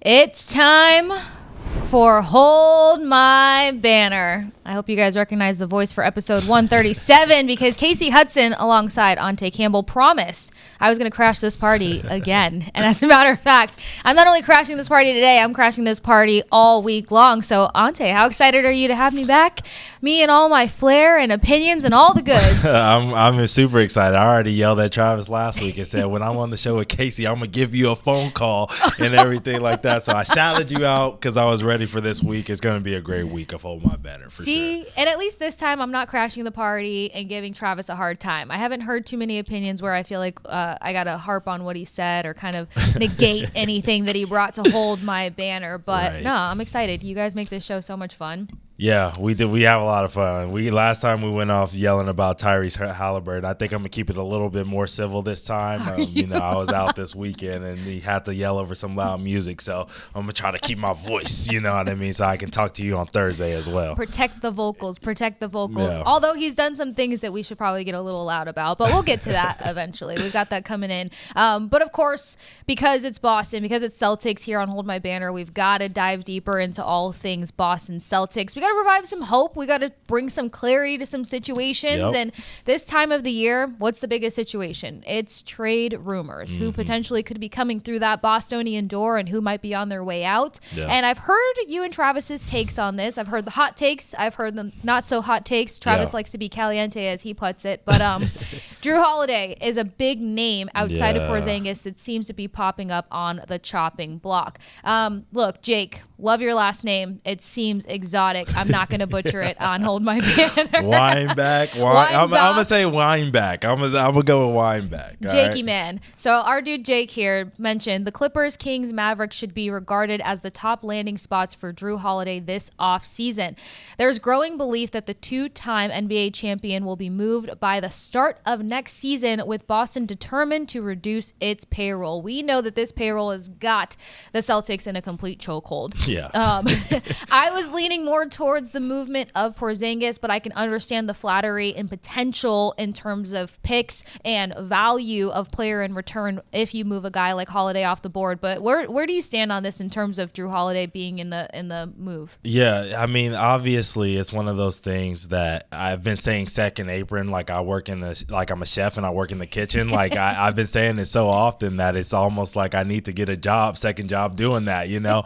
It's time for Hold My Banner. I hope you guys recognize the voice for episode 137 because Casey Hudson alongside Ante Campbell promised I was going to crash this party again. And as a matter of fact, I'm not only crashing this party today, I'm crashing this party all week long. So Ante, how excited are you to have me back? Me and all my flair and opinions and all the goods. I'm super excited. I already yelled at Travis last week and said, when I'm on the show with Casey, I'm going to give you a phone call and everything like that. So I shouted you out because I was ready for this week. It's going to be a great week of Hold My Banner for sure. And at least this time I'm not crashing the party and giving Travis a hard time. I haven't heard too many opinions where I feel like I got to harp on what he said or kind of negate anything that he brought to hold my banner. But Right. no, I'm excited. You guys make this show so much fun. Yeah, we did. We have a lot of fun. Last time we went off yelling about Tyrese Haliburton. I think I'm gonna keep it a little bit more civil this time. I was out this weekend and he had to yell over some loud music, so I'm gonna try to keep my voice. You know what I mean? So I can talk to you on Thursday as well. Protect the vocals. Yeah. Although he's done some things that we should probably get a little loud about, but we'll get to that eventually. We've got that coming in. But of course, because it's Boston, because it's Celtics here on Hold My Banner, we've got to dive deeper into all things Boston Celtics. We got to revive some hope. We got to bring some clarity to some situations. Yep. And this time of the year, what's the biggest situation? It's trade rumors. Who potentially could be coming through that Bostonian door and who might be on their way out. Yeah. And I've heard you and Travis's takes on this. I've heard the hot takes. I've heard the not so hot takes. Travis likes to be caliente as he puts it. But Jrue Holiday is a big name outside of Porzingis that seems to be popping up on the chopping block. Look, Jake, love your last name. It seems exotic. I'm not going to butcher it on Hold My Banner. Wineback. I'm going to say Wineback. I'm going to go with Wineback. Jakey man. So our dude Jake here mentioned the Clippers, Kings, Mavericks should be regarded as the top landing spots for Jrue Holiday this offseason. There's growing belief that the two-time NBA champion will be moved by the start of next season, with Boston determined to reduce its payroll. We know that this payroll has got the Celtics in a complete chokehold. Yeah. I was leaning more towards the movement of Porzingis, but I can understand the flattery and potential in terms of picks and value of player in return if you move a guy like Holiday off the board. But where do you stand on this in terms of Jrue Holiday being in the move? Yeah, I mean, obviously, it's one of those things that I've been saying second apron, like I'm a chef and I work in the kitchen. Like I've been saying it so often that it's almost like I need to get a second job doing that, you know?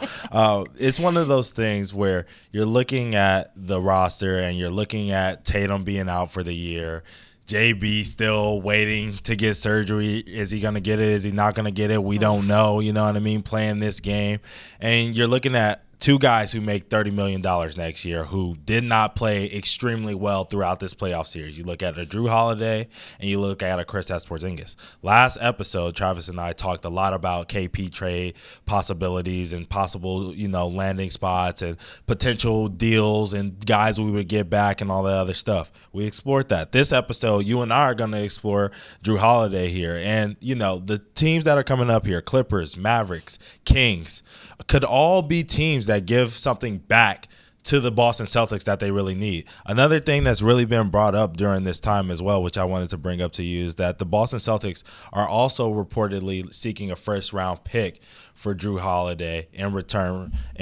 It's one of those things where you're looking at the roster and you're looking at Tatum being out for the year. JB still waiting to get surgery. Is he going to get it? Is he not going to get it? We don't know, you know what I mean, playing this game. And you're looking at two guys who make $30 million next year who did not play extremely well throughout this playoff series. You look at a Jrue Holiday and you look at a Kristaps Porzingis. Last episode, Travis and I talked a lot about KP trade possibilities and possible, landing spots and potential deals and guys we would get back and all that other stuff. We explored that. This episode, you and I are going to explore Jrue Holiday here. And, the teams that are coming up here, Clippers, Mavericks, Kings, could all be teams that give something back to the Boston Celtics that they really need. Another thing that's really been brought up during this time as well, which I wanted to bring up to you, is that the Boston Celtics are also reportedly seeking a first-round pick for Jrue Holiday in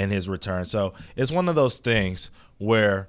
his return. So it's one of those things where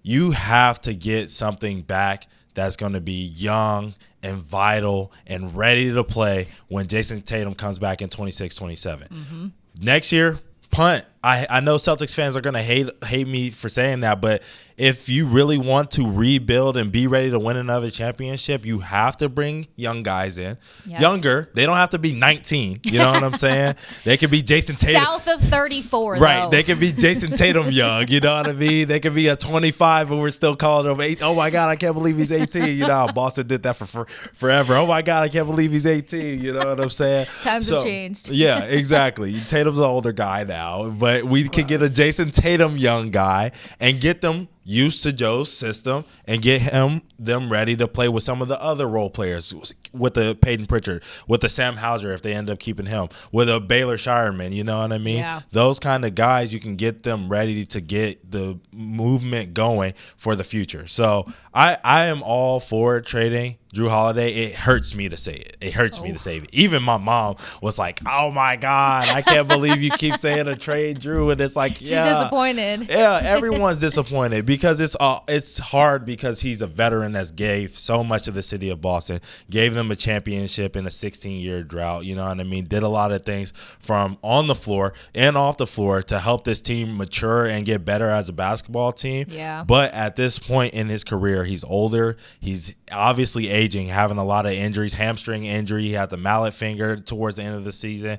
you have to get something back that's going to be young and vital and ready to play when Jason Tatum comes back in 26-27. Mm-hmm. Next year, punt. I know Celtics fans are going to hate me for saying that, but if you really want to rebuild and be ready to win another championship, you have to bring young guys in. Yes. Younger. They don't have to be 19. You know what I'm saying? They could be Jason Tatum. South of 34, right. though. They could be Jason Tatum young. You know what I mean? They could be a 25, but we're still calling him 8. Oh, my God, I can't believe he's 18. You know how Boston did that for forever. Oh, my God, I can't believe he's 18. You know what I'm saying? Times have changed. Yeah, exactly. Tatum's an older guy now, but we could get a Jason Tatum young guy and get them used to Joe's system and get them ready to play with some of the other role players, with the Peyton Pritchard, with the Sam Hauser if they end up keeping him, with a Baylor Shireman, you know what I mean? Yeah. Those kind of guys, you can get them ready to get the movement going for the future. So I am all for trading Jrue Holiday, it hurts me to say it. It hurts me to say it. Even my mom was like, "Oh my God, I can't believe you keep saying a trade, Jrue." And it's like, she's disappointed. Yeah, everyone's disappointed because it's hard because he's a veteran that's gave so much to the city of Boston, gave them a championship in a 16-year drought. You know what I mean? Did a lot of things from on the floor and off the floor to help this team mature and get better as a basketball team. Yeah. But at this point in his career, he's older. He's obviously aging, having a lot of injuries, hamstring injury. He had the mallet finger towards the end of the season.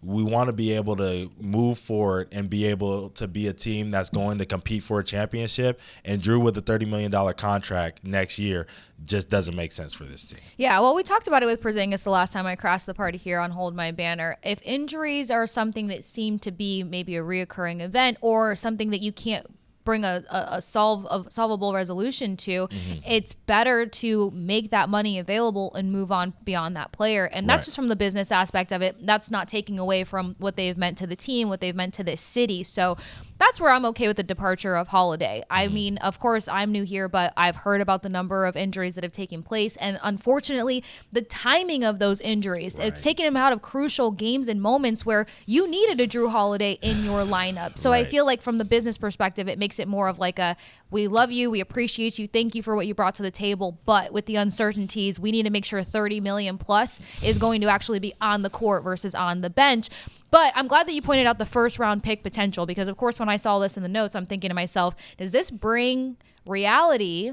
We want to be able to move forward and be able to be a team that's going to compete for a championship. And Jrue with a $30 million contract next year just doesn't make sense for this team. Yeah, well, we talked about it with Porzingis the last time I crashed the party here on Hold My Banner. If injuries are something that seem to be maybe a reoccurring event or something that you can't bring a solvable resolution to, it's better to make that money available and move on beyond that player. And that's just from the business aspect of it. That's not taking away from what they've meant to the team, what they've meant to this city. So that's where I'm okay with the departure of Holiday. I mean, of course, I'm new here, but I've heard about the number of injuries that have taken place. And unfortunately, the timing of those injuries, it's taken him out of crucial games and moments where you needed a Jrue Holiday in your lineup. So I feel like from the business perspective, it makes it more of like a, we love you, we appreciate you, thank you for what you brought to the table, but with the uncertainties, we need to make sure 30 million plus is going to actually be on the court versus on the bench. But I'm glad that you pointed out the first round pick potential, because of course when I saw this in the notes, I'm thinking to myself, does this bring reality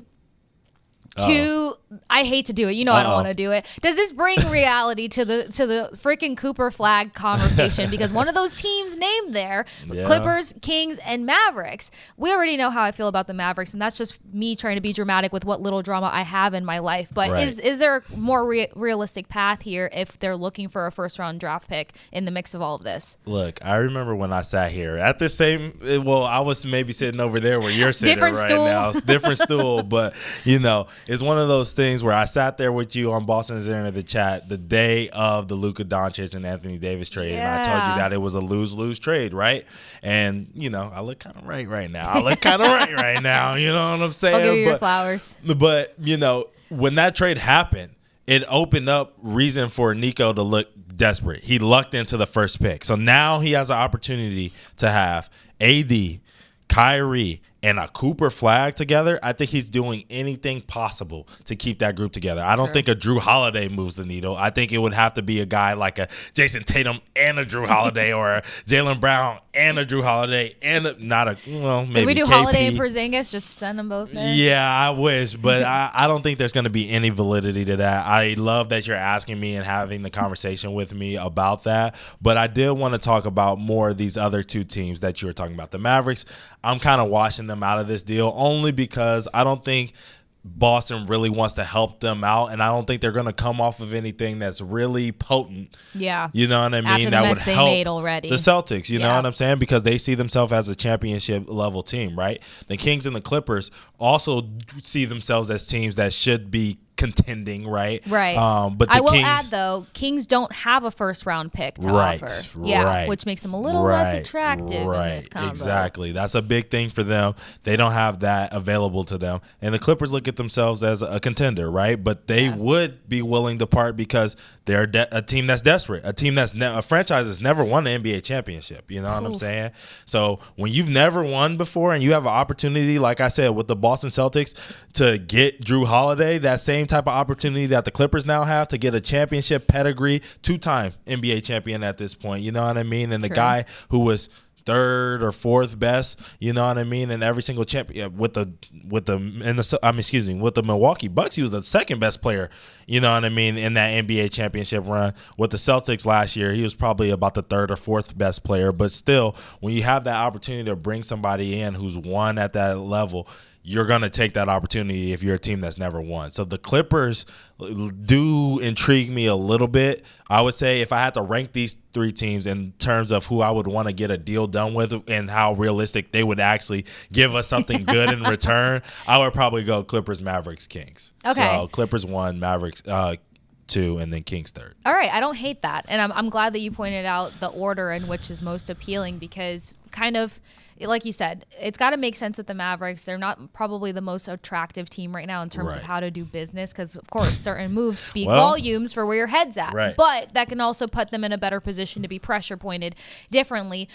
to, I hate to do it, you know, I don't want to do it. Does this bring reality to the freaking Cooper flag conversation? Because one of those teams named there, Clippers, Kings, and Mavericks. We already know how I feel about the Mavericks, and that's just me trying to be dramatic with what little drama I have in my life. But is there a more realistic path here if they're looking for a first round draft pick in the mix of all of this? Look, I remember when I sat here at the same, well, I was maybe sitting over there where you're sitting Different right stool. now. It's different stool, but you know, it's one of those things where I sat there with you on Boston's Internet the chat the day of the Luka Doncic and Anthony Davis trade, and I told you that it was a lose-lose trade, right? And you know, I look kind of right now. You know what I'm saying? I'll give you your flowers. But you know, when that trade happened, it opened up reason for Nico to look desperate. He lucked into the first pick, so now he has an opportunity to have AD, Kyrie, and a Cooper flag together. I think he's doing anything possible to keep that group together. I don't think a Jrue Holiday moves the needle. I think it would have to be a guy like a Jason Tatum and a Jrue Holiday, or a Jaylen Brown and a Jrue Holiday and maybe Did we do KP. Holiday and Porzingis? Just send them both there? Yeah, I wish, but I don't think there's going to be any validity to that. I love that you're asking me and having the conversation with me about that, but I did want to talk about more of these other two teams that you were talking about. The Mavericks, I'm kind of washing them out of this deal only because I don't think Boston really wants to help them out, and I don't think they're going to come off of anything that's really potent. Yeah. You know what I mean? After the that mess would they help made already. the Celtics, you know what I'm saying? Because they see themselves as a championship level team, right? The Kings and the Clippers also see themselves as teams that should be contending, right? Right. But I will add, though, Kings don't have a first-round pick to offer. Yeah, which makes them a little less attractive in this combo. Exactly. That's a big thing for them. They don't have that available to them. And the Clippers look at themselves as a contender, right? But they would be willing to part because they're a team that's desperate, a team that's a franchise that's never won the NBA championship. You know what I'm saying? So when you've never won before and you have an opportunity, like I said, with the Boston Celtics to get Jrue Holiday, that same type of opportunity that the Clippers now have to get a championship pedigree, two-time NBA champion at this point, you know what I mean? And the guy who was third or fourth best, you know what I mean, in every single champion with the Milwaukee Bucks, he was the second best player, you know what I mean, in that NBA championship run. With the Celtics last year, he was probably about the third or fourth best player, but still, when you have that opportunity to bring somebody in who's won at that level, you're going to take that opportunity if you're a team that's never won. So the Clippers do intrigue me a little bit. I would say if I had to rank these three teams in terms of who I would want to get a deal done with and how realistic they would actually give us something good in return, I would probably go Clippers, Mavericks, Kings. Okay. So Clippers 1, Mavericks, 2, and then Kings third. All right, I don't hate that, and I'm glad that you pointed out the order in which is most appealing because kind of like you said, it's got to make sense with the Mavericks. They're not probably the most attractive team right now in terms of how to do business because, of course, certain moves speak volumes for where your head's at. Right. But that can also put them in a better position to be pressure pointed differently.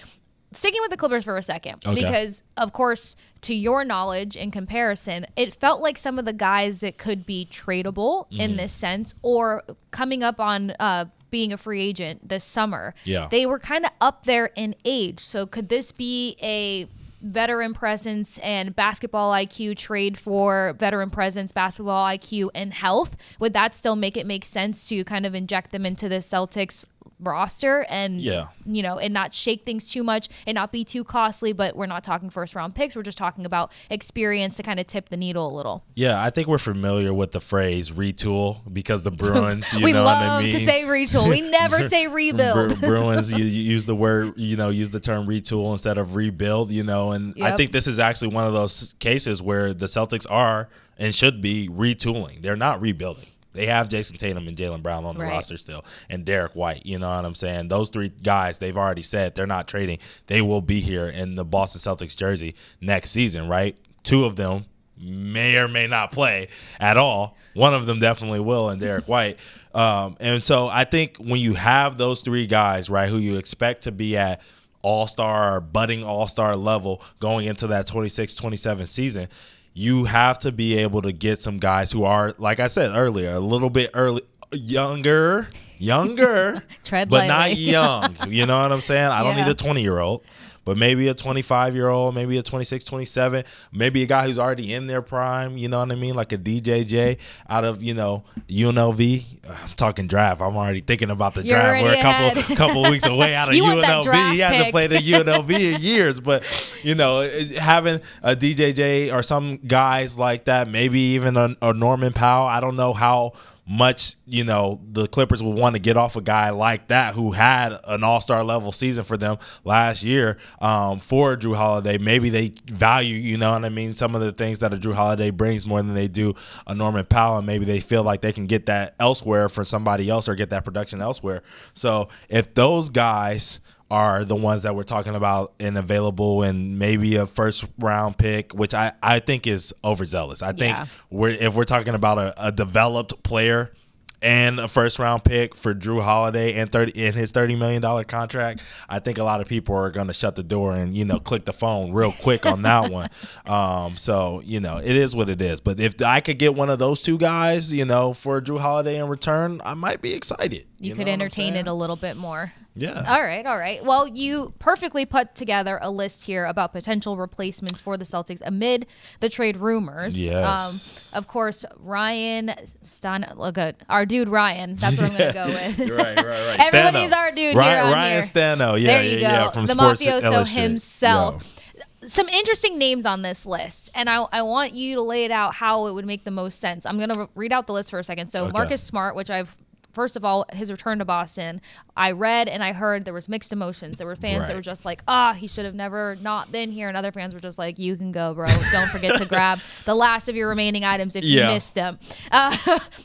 Sticking with the Clippers for a second, because, of course, to your knowledge in comparison, it felt like some of the guys that could be tradable in this sense or coming up on being a free agent this summer, they were kind of up there in age. So could this be a veteran presence and basketball IQ trade for veteran presence, basketball IQ, and health? Would that still make sense to kind of inject them into the Celtics roster and and not shake things too much and not be too costly? But we're not talking first round picks, we're just talking about experience to kind of tip the needle a little. I think we're familiar with the phrase retool because the Bruins we love to say retool, we never say rebuild. Bruins, you use the word, use the term retool instead of rebuild, and I think this is actually one of those cases where the Celtics are and should be retooling. They're not rebuilding. They have Jason Tatum and Jaylen Brown on the roster still, and Derek White. You know what I'm saying? Those 3 guys, they've already said they're not trading. They will be here in the Boston Celtics jersey next season, right? 2 of them may or may not play at all. One of them definitely will, and Derek White. And so I think when you have those 3 guys, right, who you expect to be at all-star or budding all-star level going into that 26-27 season, you have to be able to get some guys who are, like I said earlier, a little bit younger, Tread but lightly. not young. You know what I'm saying? I don't need a 20-year-old, but maybe a 25-year-old, maybe a 26, 27, maybe a guy who's already in their prime, you know what I mean? Like a DJJ out of, UNLV. I'm talking draft. I'm already thinking about the draft. We're a couple weeks away out of UNLV. He hasn't played at UNLV in years, but, having a DJJ or some guys like that, maybe even a Norman Powell, I don't know how much the Clippers would want to get off a guy like that who had an all-star level season for them last year for Jrue Holiday. Maybe they value, some of the things that a Jrue Holiday brings more than they do a Norman Powell, and maybe they feel like they can get that elsewhere for somebody else or get that production elsewhere. So if those guys are the ones that we're talking about and available and maybe a first round pick, which I think is overzealous. I think if we're talking about a developed player and a first round pick for Jrue Holiday and his $30 million contract, I think a lot of people are going to shut the door and, click the phone real quick on that one. So, it is what it is. But if I could get one of those 2 guys, for Jrue Holiday in return, I might be excited. You could entertain it a little bit more. Yeah. All right. Well, you perfectly put together a list here about potential replacements for the Celtics amid the trade rumors. Yes. Of course, Ryan our dude Ryan. That's what I'm going to go with. Right. Everybody's our dude here on Ryan here. Stano. Yeah, there you go. From the Sports mafioso Illustrated himself. Yeah. Some interesting names on this list, and I want you to lay it out how it would make the most sense. I'm going to read out the list for a second. So Marcus Smart, which first of all, his return to Boston, I read and I heard there was mixed emotions. There were fans that were just like, he should have never not been here. And other fans were just like, you can go, bro. Don't forget to grab the last of your remaining items if you missed them.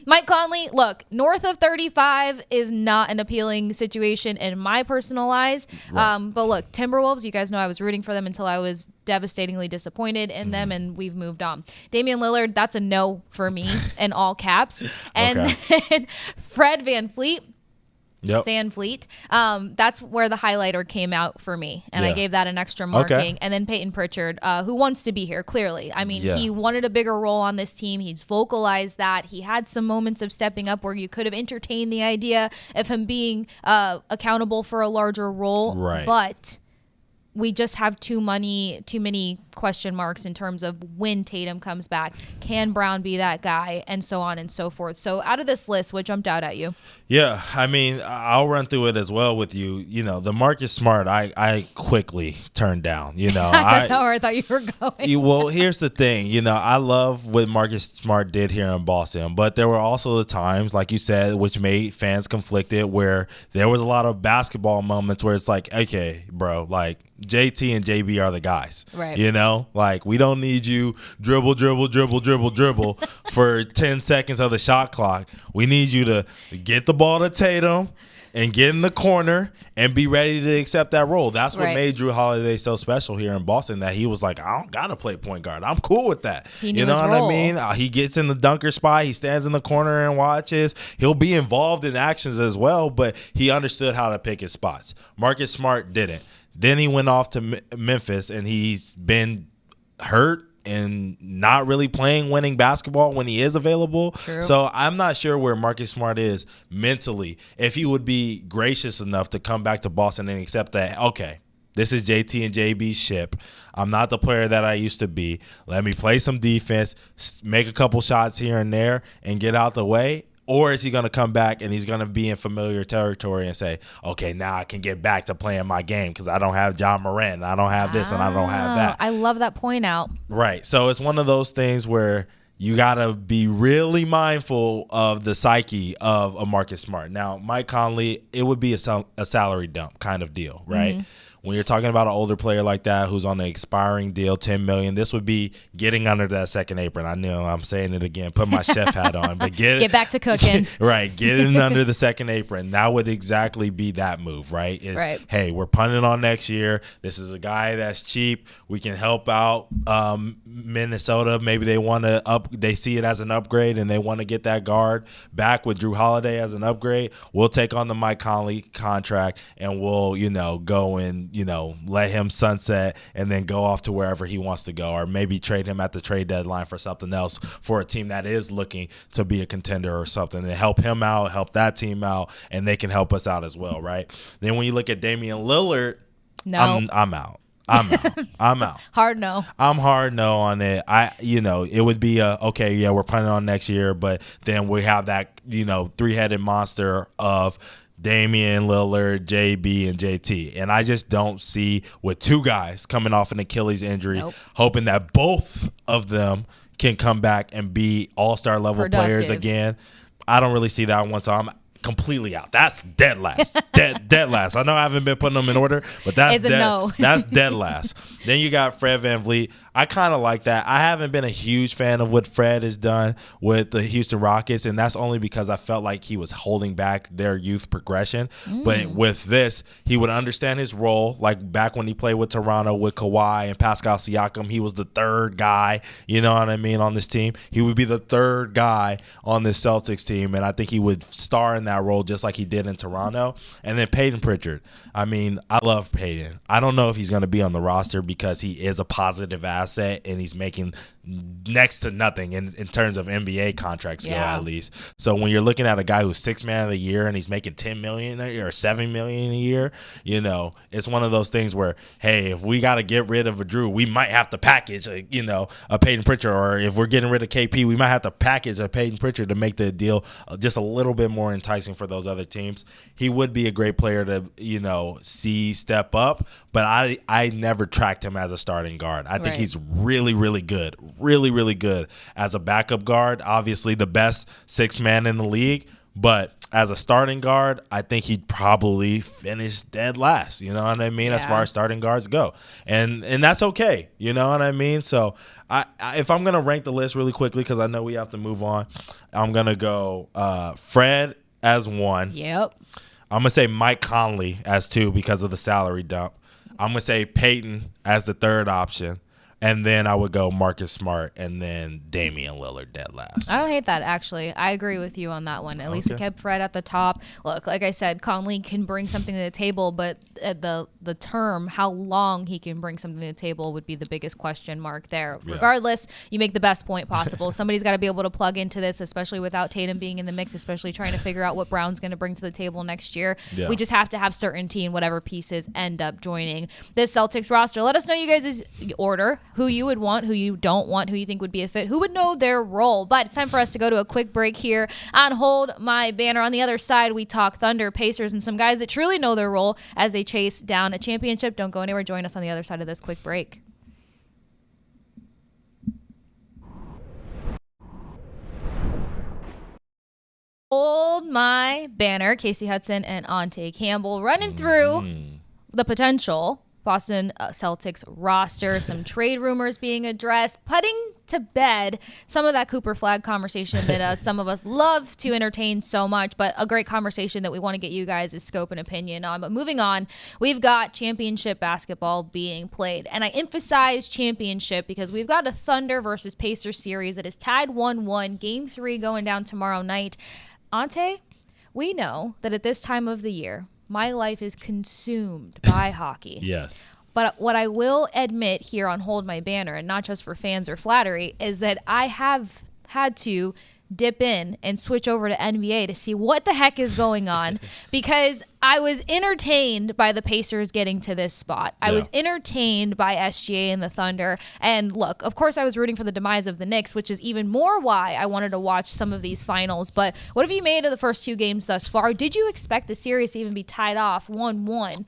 Mike Conley, look, north of 35 is not an appealing situation in my personal eyes. But look, Timberwolves, you guys know I was rooting for them until I was devastatingly disappointed in them, and we've moved on. Damian Lillard, that's a no for me in all caps. And then Fred VanVleet. That's where the highlighter came out for me, and I gave that an extra marking. And then Peyton Pritchard, who wants to be here, clearly. I mean, he wanted a bigger role on this team. He's vocalized that. He had some moments of stepping up where you could have entertained the idea of him being accountable for a larger role. But we just have too many question marks in terms of when Tatum comes back. Can Brown be that guy? And so on and so forth. So out of this list, what jumped out at you? Yeah, I mean, I'll run through it as well with you. The Marcus Smart, I quickly turned down. That's how I thought you were going. Well, here's the thing. I love what Marcus Smart did here in Boston, but there were also the times, like you said, which made fans conflicted, where there was a lot of basketball moments where it's like, okay, bro, like, JT and JB are the guys. Right. You know, like we don't need you dribble for 10 seconds of the shot clock. We need you to get the ball to Tatum and get in the corner and be ready to accept that role. That's what made Jrue Holiday so special here in Boston, that he was like, I don't got to play point guard. I'm cool with that. He knew you know his what role. I mean? He gets in the dunker spot. He stands in the corner and watches. He'll be involved in actions as well, but he understood how to pick his spots. Marcus Smart didn't. Then he went off to Memphis, and he's been hurt and not really playing winning basketball when he is available. True. So I'm not sure where Marcus Smart is mentally. If he would be gracious enough to come back to Boston and accept that, okay, this is JT and JB's ship. I'm not the player that I used to be. Let me play some defense, make a couple shots here and there, and get out the way. Or is he going to come back and he's going to be in familiar territory and say, okay, now I can get back to playing my game because I don't have John Moran, I don't have this, and I don't have that. I love that point out. Right. So it's one of those things where you got to be really mindful of the psyche of a Marcus Smart. Now, Mike Conley, it would be a salary dump kind of deal, right? Mm-hmm. When you're talking about an older player like that who's on an expiring deal, $10 million, this would be getting under that second apron. I know I'm saying it again. Put my chef hat on, but get back to cooking. Right, getting under the second apron. That would exactly be that move, right? Hey, we're punting on next year. This is a guy that's cheap. We can help out Minnesota. Maybe they see it as an upgrade and they want to get that guard back with Jrue Holiday as an upgrade. We'll take on the Mike Conley contract and we'll, go and let him sunset and then go off to wherever he wants to go, or maybe trade him at the trade deadline for something else for a team that is looking to be a contender or something, and help him out, help that team out, and they can help us out as well, right? Then when you look at Damian Lillard, I'm out. I'm out. Hard no. I'm hard no on it. It would be we're planning on next year, but then we have that, three-headed monster of Damian Lillard, JB, and JT. And I just don't see, with two guys coming off an Achilles injury, hoping that both of them can come back and be all-star level players again. I don't really see that one, so I'm completely out. That's dead last. dead last. I know I haven't been putting them in order, but that's dead. No. That's dead last. Then you got Fred VanVleet. I kind of like that. I haven't been a huge fan of what Fred has done with the Houston Rockets, and that's only because I felt like he was holding back their youth progression. But with this, he would understand his role. Like back when he played with Toronto with Kawhi and Pascal Siakam, he was the third guy, on this team. He would be the third guy on this Celtics team, and I think he would star in that role just like he did in Toronto. And then Peyton Pritchard. I love Peyton. I don't know if he's going to be on the roster because he is a positive asset and he's making next to nothing in terms of NBA contracts go, at least. So when you're looking at a guy who's sixth man of the year and he's making $10 million a year or $7 million a year, it's one of those things where, hey, if we got to get rid of a Jrue, we might have to package a Peyton Pritchard, or if we're getting rid of KP, we might have to package a Peyton Pritchard to make the deal just a little bit more enticing for those other teams. He would be a great player to see step up, but I never tracked him as a starting guard. I think he's really, really good. Really, really good as a backup guard. Obviously the best sixth man in the league, but as a starting guard, I think he'd probably finish dead last, as far as starting guards go. And that's okay, So if I'm going to rank the list really quickly, because I know we have to move on, I'm going to go Fred as 1. Yep. I'm going to say Mike Conley as 2 because of the salary dump. I'm going to say Peyton as the third option. And then I would go Marcus Smart and then Damian Lillard dead last. I don't hate that, actually. I agree with you on that one. At least we kept Fred at the top. Look, like I said, Conley can bring something to the table, but the term, how long he can bring something to the table would be the biggest question mark there. Yeah. Regardless, you make the best point possible. Somebody's got to be able to plug into this, especially without Tatum being in the mix, especially trying to figure out what Brown's going to bring to the table next year. Yeah. We just have to have certainty in whatever pieces end up joining this Celtics roster. Let us know you guys' order, who you would want, who you don't want, who you think would be a fit, who would know their role. But it's time for us to go to a quick break here on Hold My Banner. On the other side, we talk Thunder, Pacers, and some guys that truly know their role as they chase down a championship. Don't go anywhere. Join us on the other side of this quick break. Hold My Banner. Casey Hudson and Ante Campbell running through the potential Boston Celtics roster, some trade rumors being addressed, putting to bed some of that Cooper Flag conversation that some of us love to entertain so much, but a great conversation that we want to get you guys' scope and opinion on. But moving on, we've got championship basketball being played. And I emphasize championship because we've got a Thunder versus Pacers series that is tied 1-1, Game 3 going down tomorrow night. Ante, we know that at this time of the year, my life is consumed by hockey. Yes. But what I will admit here on Hold My Banner, and not just for fans or flattery, is that I have had to dip in and switch over to NBA to see what the heck is going on because I was entertained by the Pacers getting to this spot. I was entertained by SGA and the Thunder. And look, of course I was rooting for the demise of the Knicks, which is even more why I wanted to watch some of these finals. But what have you made of the first 2 games thus far? Did you expect the series to even be tied off 1-1?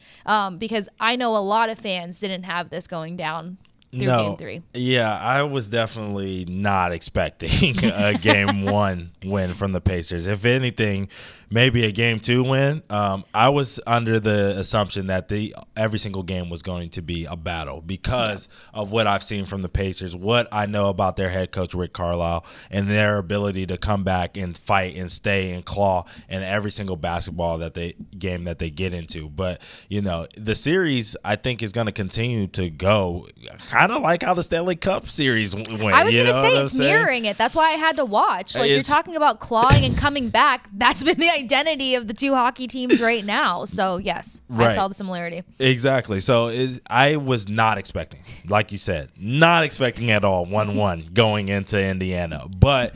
Because I know a lot of fans didn't have this going down through Game 3. Yeah, I was definitely not expecting a Game 1 win from the Pacers. If anything, maybe a Game 2 win. I was under the assumption that every single game was going to be a battle because of what I've seen from the Pacers, what I know about their head coach, Rick Carlisle, and their ability to come back and fight and stay and claw in every single basketball game that they get into. But, the series, I think, is going to continue to go kind of like how the Stanley Cup series went. I was going to say it's mirroring it. That's why I had to watch. You're talking about clawing and coming back. That's been the identity of the 2 hockey teams right now. So, yes, I saw the similarity. Exactly. So I was not expecting, like you said, not expecting at all 1-1 going into Indiana. But,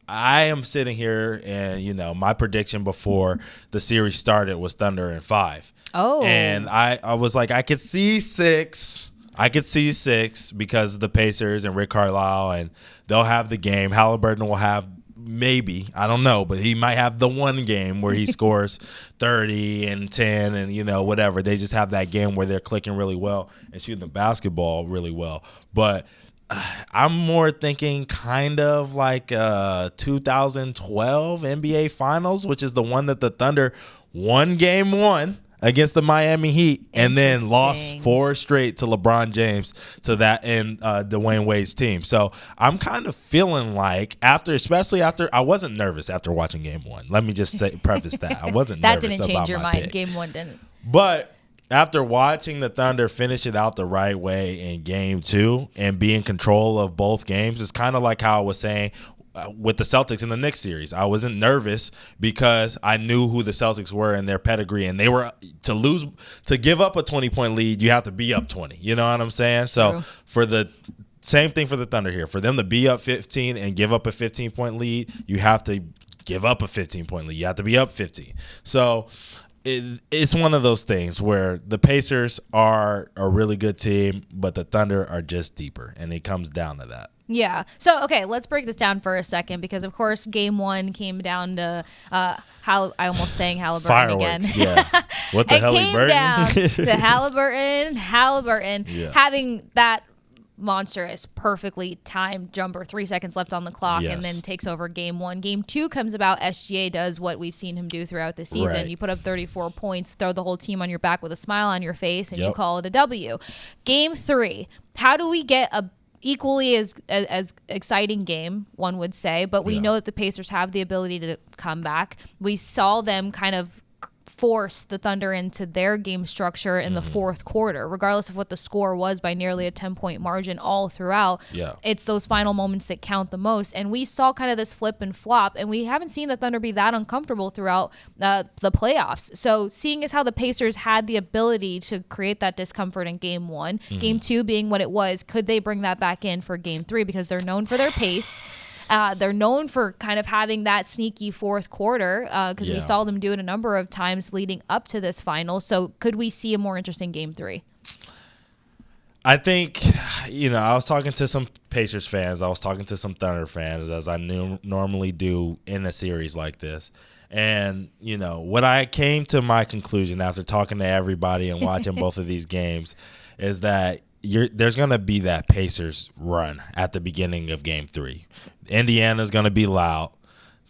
I am sitting here and, my prediction before the series started was Thunder in 5. Oh. And I was like, I could see 6. Because of the Pacers and Rick Carlisle, and they'll have the game. Haliburton will have maybe, I don't know, but he might have the one game where he scores 30 and 10 and, whatever. They just have that game where they're clicking really well and shooting the basketball really well. But I'm more thinking kind of like 2012 NBA Finals, which is the one that the Thunder won Game 1 against the Miami Heat and then lost 4 straight to LeBron James to that and Dwayne Wade's team. So I'm kind of feeling like especially after I wasn't nervous after watching Game 1. Let me just preface that. I wasn't that nervous didn't change your mind. Pick. Game 1 didn't. But after watching the Thunder finish it out the right way in Game 2 and be in control of both games, it's kind of like how I was saying with the Celtics in the Knicks series. I wasn't nervous because I knew who the Celtics were and their pedigree, and they were to give up a 20-point lead, you have to be up 20. You know what I'm saying? So True. For the same thing for the Thunder here, for them to be up 15 and give up a 15-point lead, you have to give up a 15-point lead. You have to be up 15. So it's one of those things where the Pacers are a really good team, but the Thunder are just deeper, and it comes down to that. Yeah. So, okay, let's break this down for a second because, of course, Game 1 came down to I almost sang Haliburton Fireworks, again. Yeah. What the hell? It came down to Haliburton having that monstrous, perfectly timed jumper, 3 seconds left on the clock, and then takes over Game 1. Game 2 comes about. SGA does what we've seen him do throughout the season. Right. You put up 34 points, throw the whole team on your back with a smile on your face, and you call it a W. Game 3, how do we get a equally as exciting game, one would say, but we know that the Pacers have the ability to come back. We saw them kind of force the Thunder into their game structure in the fourth quarter, regardless of what the score was by nearly a 10-point margin all throughout. It's those final moments that count the most. And we saw kind of this flip and flop, and we haven't seen the Thunder be that uncomfortable throughout the playoffs. So seeing as how the Pacers had the ability to create that discomfort in Game 1, Game 2 being what it was, could they bring that back in for Game 3? Because they're known for their pace. They're known for kind of having that sneaky fourth quarter because we saw them do it a number of times leading up to this final. So could we see a more interesting Game 3? I think, I was talking to some Pacers fans. I was talking to some Thunder fans, as I normally do in a series like this. And, what I came to my conclusion after talking to everybody and watching both of these games is that there's going to be that Pacers run at the beginning of Game 3. Indiana's going to be loud.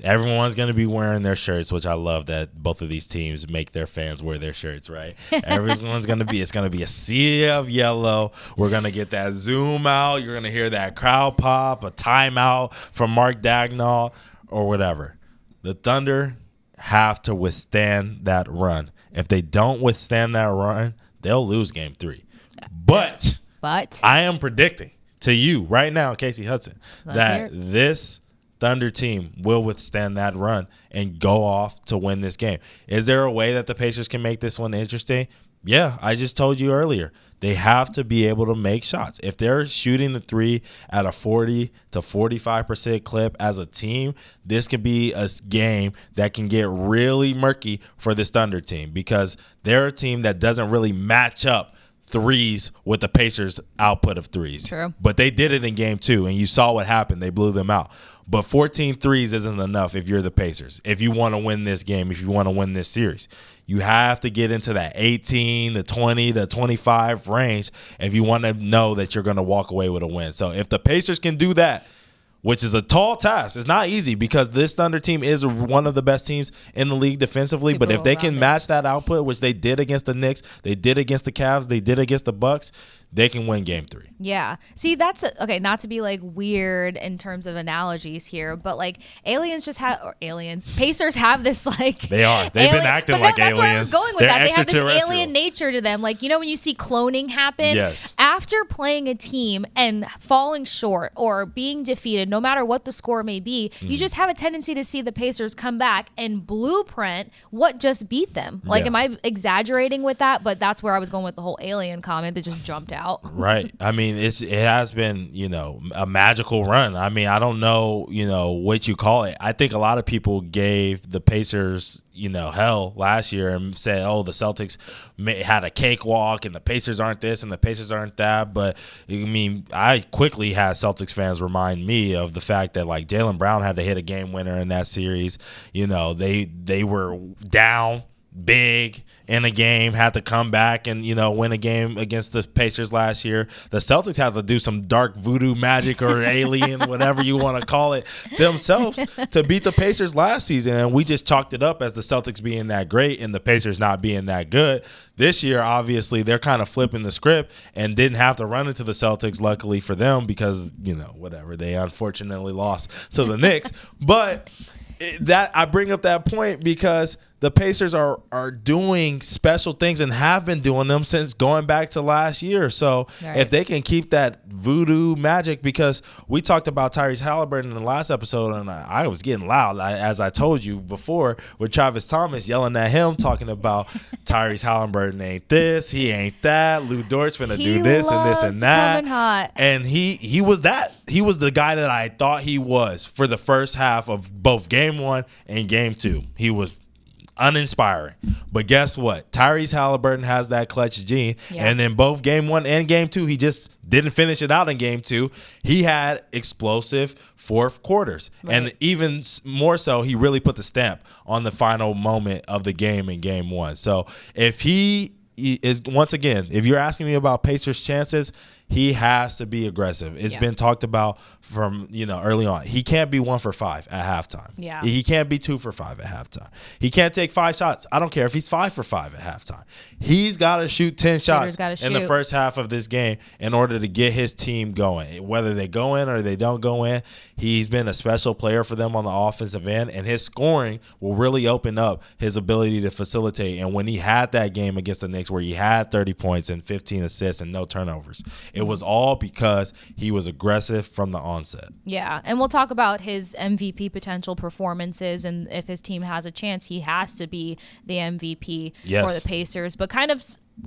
Everyone's going to be wearing their shirts, which I love that both of these teams make their fans wear their shirts, right? Everyone's going to be, it's going to be a sea of yellow. We're going to get that zoom out. You're going to hear that crowd pop, a timeout from Mark Dagnall or whatever. The Thunder have to withstand that run. If they don't withstand that run, they'll lose game 3. But I am predicting to you right now, Casey Hudson, that this Thunder team will withstand that run and go off to win this game. Is there a way that the Pacers can make this one interesting? Yeah, I just told you earlier. They have to be able to make shots. If they're shooting the 3 at a 40 to 45% clip as a team, this could be a game that can get really murky for this Thunder team because they're a team that doesn't really match up threes with the Pacers' output of threes. True. But they did it in game 2, and you saw what happened. They blew them out. But 14 threes isn't enough if you're the Pacers. If you want to win this game, if you want to win this series, you have to get into that 18 to 20 to 25 range if you want to know that you're going to walk away with a win. So if the Pacers can do that, which is a tall task. It's not easy because this Thunder team is one of the best teams in the league defensively. But if they can match that output, which they did against the Knicks, they did against the Cavs, they did against the Bucks, they can win game 3. Yeah. See, that's okay. Not to be like weird in terms of analogies here, but like Pacers have this like they are. They've been acting like aliens. That's where I was going with They're that. They have this alien nature to them. Like, you know, when you see cloning happen, yes. After playing a team and falling short or being defeated, no matter what the score may be, you just have a tendency to see the Pacers come back and blueprint what just beat them. Like, am I exaggerating with that? But that's where I was going with the whole alien comment that just jumped out. Right. I mean, it has been, you know, a magical run. I mean, I don't know, you know, what you call it. I think a lot of people gave the Pacers, you know, hell last year and said, oh, the Celtics had a cakewalk and the Pacers aren't this and the Pacers aren't that. But, I mean, I quickly had Celtics fans remind me of the fact that, like, Jaylen Brown had to hit a game winner in that series. You know, they were down big in a game, had to come back and, you know, win a game against the Pacers last year. The Celtics had to do some dark voodoo magic or alien, whatever you want to call it, themselves to beat the Pacers last season. And we just chalked it up as the Celtics being that great and the Pacers not being that good. This year, obviously, they're kind of flipping the script and didn't have to run into the Celtics, luckily for them, because, you know, whatever, they unfortunately lost to the Knicks. But that I bring up that point because the Pacers are doing special things and have been doing them since going back to last year. So if they can keep that voodoo magic, because we talked about Tyrese Haliburton in the last episode, and I was getting loud, as I told you before, with Travis Thomas yelling at him, talking about Tyrese Haliburton ain't this, he ain't that, Lu Dort's finna do this and this and that. Hot. And he was that. He was the guy that I thought he was for the first half of both game 1 and game 2. He was uninspiring. But guess what? Tyrese Haliburton has that clutch gene. Yeah. And in both game 1 and game 2, he just didn't finish it out in game 2. He had explosive fourth quarters. Right. And even more so, he really put the stamp on the final moment of the game in game 1. So if he is, once again, if you're asking me about Pacers' chances, he has to be aggressive. It's been talked about from, you know, early on. He can't be 1 for 5 at halftime. Yeah. He can't be 2 for 5 at halftime. He can't take 5 shots. I don't care if he's 5 for 5 at halftime. He's got to shoot 10 shots in the first half of this game in order to get his team going. Whether they go in or they don't go in, he's been a special player for them on the offensive end, and his scoring will really open up his ability to facilitate. And when he had that game against the Knicks where he had 30 points and 15 assists and no turnovers, it was all because he was aggressive from the onset. Yeah, and we'll talk about his MVP potential performances, and if his team has a chance, he has to be the MVP for the Pacers. But kind of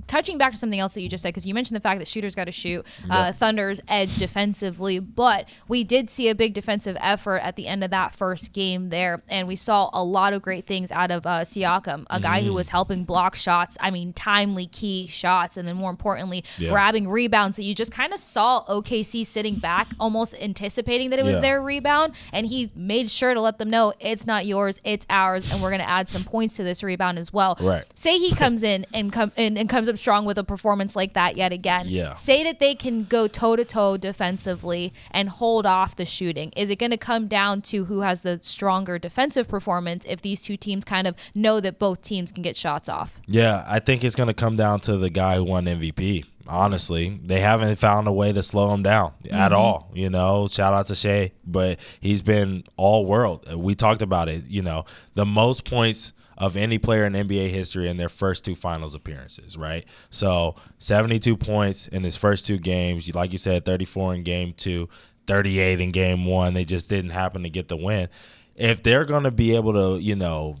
touching back to something else that you just said, because you mentioned the fact that shooters got to shoot, Thunder's edge defensively, but we did see a big defensive effort at the end of that first game there, and we saw a lot of great things out of Siakam, a guy who was helping block shots, I mean timely key shots, and then more importantly, grabbing rebounds that you just kind of saw OKC sitting back, almost anticipating that it was their rebound, and he made sure to let them know it's not yours, it's ours, and we're going to add some points to this rebound as well. Right. Say he comes in and comes comes up strong with a performance like that yet again. Yeah. Say that they can go toe-to-toe defensively and hold off the shooting. Is it going to come down to who has the stronger defensive performance if these two teams kind of know that both teams can get shots off? Yeah, I think it's going to come down to the guy who won MVP. Honestly, they haven't found a way to slow him down at all. You know, shout out to Shea, but he's been all world. We talked about it. You know, the most points of any player in NBA history in their first 2 finals appearances, right? So 72 points in his first 2 games. Like you said, 34 in game 2, 38 in game 1. They just didn't happen to get the win. If they're going to be able to, you know,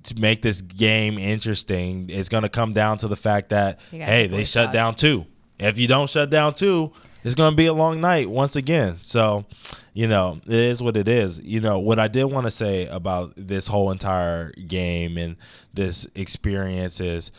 to make this game interesting, it's going to come down to the fact that, hey, they shut down 2. If you don't shut down 2, it's going to be a long night once again. So, you know, it is what it is. You know, what I did want to say about this whole entire game and this experience is,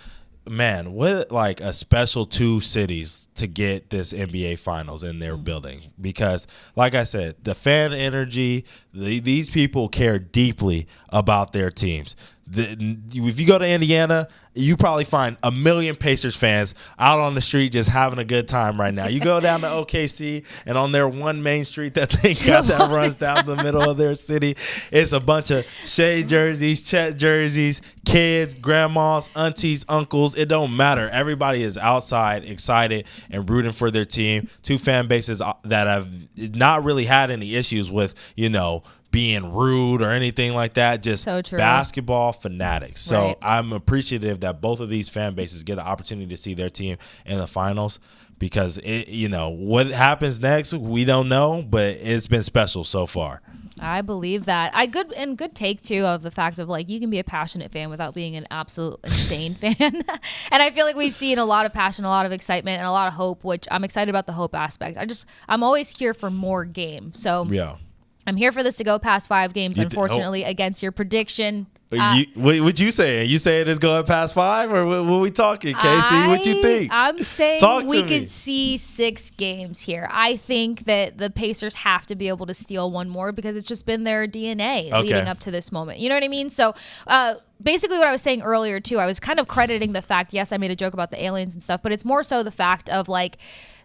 man, what like a special 2 cities to get this NBA Finals in their building. Because, like I said, the fan energy, these people care deeply about their teams. If you go to Indiana, you probably find a million Pacers fans out on the street just having a good time right now. You go down to OKC, and on their one main street that they got that runs down the middle of their city, it's a bunch of Shea jerseys, Chet jerseys, kids, grandmas, aunties, uncles. It don't matter. Everybody is outside excited and rooting for their team. 2 fan bases that have not really had any issues with, you know, being rude or anything like that, just basketball fanatics. So right. I'm appreciative that both of these fan bases get the opportunity to see their team in the finals, because it, you know, what happens next, we don't know, but it's been special so far. I believe that. Good take too of the fact of like you can be a passionate fan without being an absolute insane fan. And I feel like we've seen a lot of passion, a lot of excitement, and a lot of hope, which I'm excited about the hope aspect. I'm always here for more game. So yeah. I'm here for this to go past 5 games, unfortunately, against your prediction. What you saying? You saying it's going past 5, or what we talking, Casey? What you think? I'm saying we could see 6 games here. I think that the Pacers have to be able to steal one more because it's just been their DNA leading up to this moment. You know what I mean? So basically what I was saying earlier, too, I was kind of crediting the fact, yes, I made a joke about the aliens and stuff, but it's more so the fact of, like,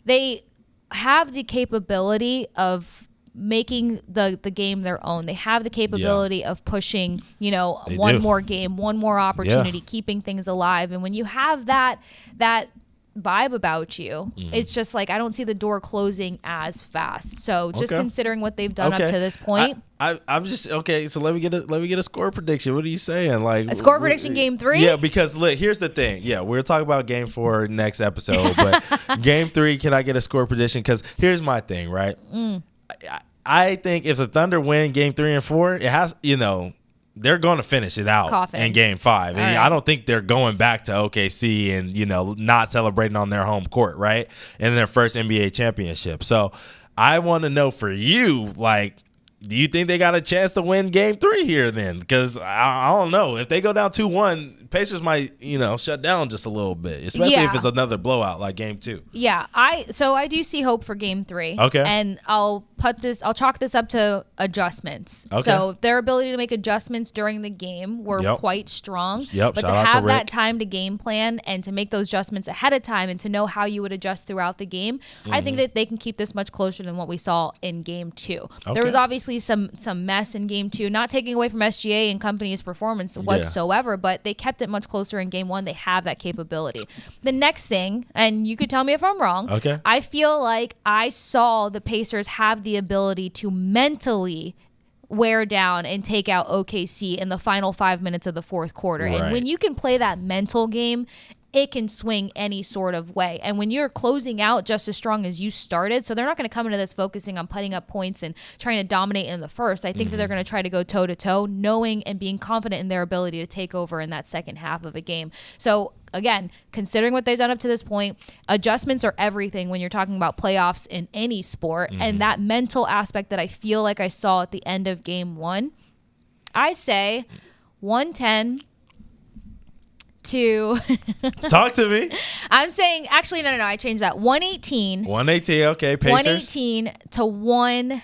they have the capability of making the game their own. They have the capability of pushing, you know, one more game, one more opportunity, keeping things alive. And when you have that vibe about you, it's just like I don't see the door closing as fast. So just considering what they've done up to this point, I'm just so let me get a score prediction. What are you saying? Like a score prediction, game 3? Yeah, because look, here's the thing. Yeah, we'll talk about game 4 next episode, but game 3, can I get a score prediction? Because here's my thing, right? I think if the Thunder win game 3 and 4, it has, you know, they're going to finish it out in game 5. And I don't think they're going back to OKC and, you know, not celebrating on their home court, right? In their first NBA championship. So I want to know for you, like, do you think they got a chance to win game 3 here then? Because I don't know. If they go down 2-1, Pacers might, you know, shut down just a little bit, especially if it's another blowout like game 2. Yeah, I do see hope for game 3. Okay. And I'll chalk this up to adjustments. Okay. So their ability to make adjustments during the game were quite strong. Yep. But to have that time to game plan and to make those adjustments ahead of time and to know how you would adjust throughout the game, I think that they can keep this much closer than what we saw in game 2. Okay. There was obviously some mess in game 2, not taking away from SGA and company's performance whatsoever, but they kept it much closer in game 1. They have that capability. The next thing, and you could tell me if I'm wrong, I feel like I saw the Pacers have the ability to mentally wear down and take out OKC in the final 5 minutes of the fourth quarter. Right. And when you can play that mental game, it can swing any sort of way. And when you're closing out just as strong as you started, so they're not going to come into this focusing on putting up points and trying to dominate in the first. I think that they're going to try to go toe-to-toe, knowing and being confident in their ability to take over in that second half of a game. So, again, considering what they've done up to this point, adjustments are everything when you're talking about playoffs in any sport. And that mental aspect that I feel like I saw at the end of game 1, I say 110 to talk to me. I'm saying actually no, I changed that. 118. Okay, Pacers. 118 to 110.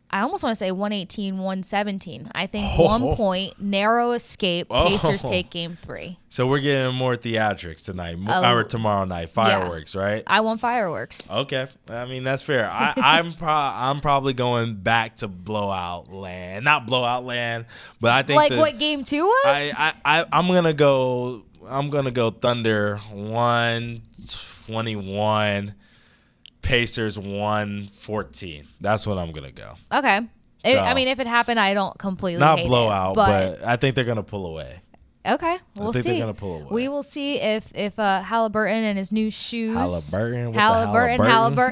I almost want to say 118-117. I think 1 point, narrow escape. Pacers take game 3. So we're getting more theatrics tonight, or tomorrow night, fireworks, right? I want fireworks. Okay, I mean that's fair. I'm probably going back to blowout land, not blowout land, but I think what game 2 was. I'm gonna go Thunder 121. Pacers 114. That's what I'm gonna go. Okay. I mean, if it happened, I don't completely not hate blowout, it, but I think they're gonna pull away. Okay, we'll see. They're gonna pull away. We will see if Haliburton and his new shoes, Haliburton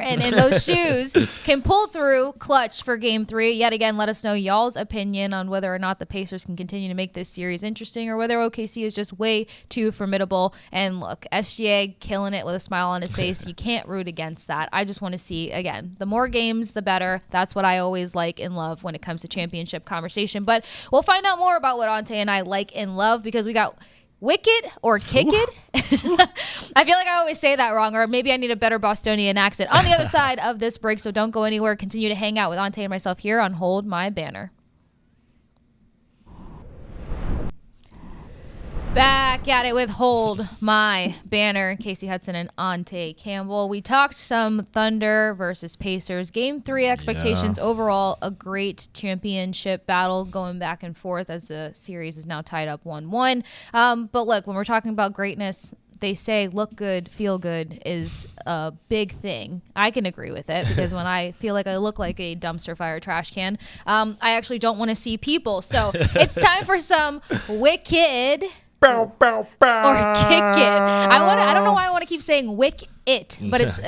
and those shoes can pull through clutch for Game 3. Yet again, let us know y'all's opinion on whether or not the Pacers can continue to make this series interesting, or whether OKC is just way too formidable. And look, SGA killing it with a smile on his face. You can't root against that. I just want to see, again, the more games, the better. That's what I always like and love when it comes to championship conversation. But we'll find out more about what Ante and I like and love, because we got Wicked or Kick It. I feel like I always say that wrong, or maybe I need a better Bostonian accent on the other side of this break. So don't go anywhere. Continue to hang out with Ante and myself here on Hold My Banner. Back at it with Hold My Banner. Casey Hudson and Ante Campbell. We talked some Thunder versus Pacers. Game 3 expectations. Overall, a great championship battle going back and forth as the series is now tied up 1-1. But look, when we're talking about greatness, they say look good, feel good is a big thing. I can agree with it, because when I feel like I look like a dumpster fire trash can, I actually don't want to see people. So it's time for some Wicked or Kick It. I don't know why I want to keep saying Wick It, but it's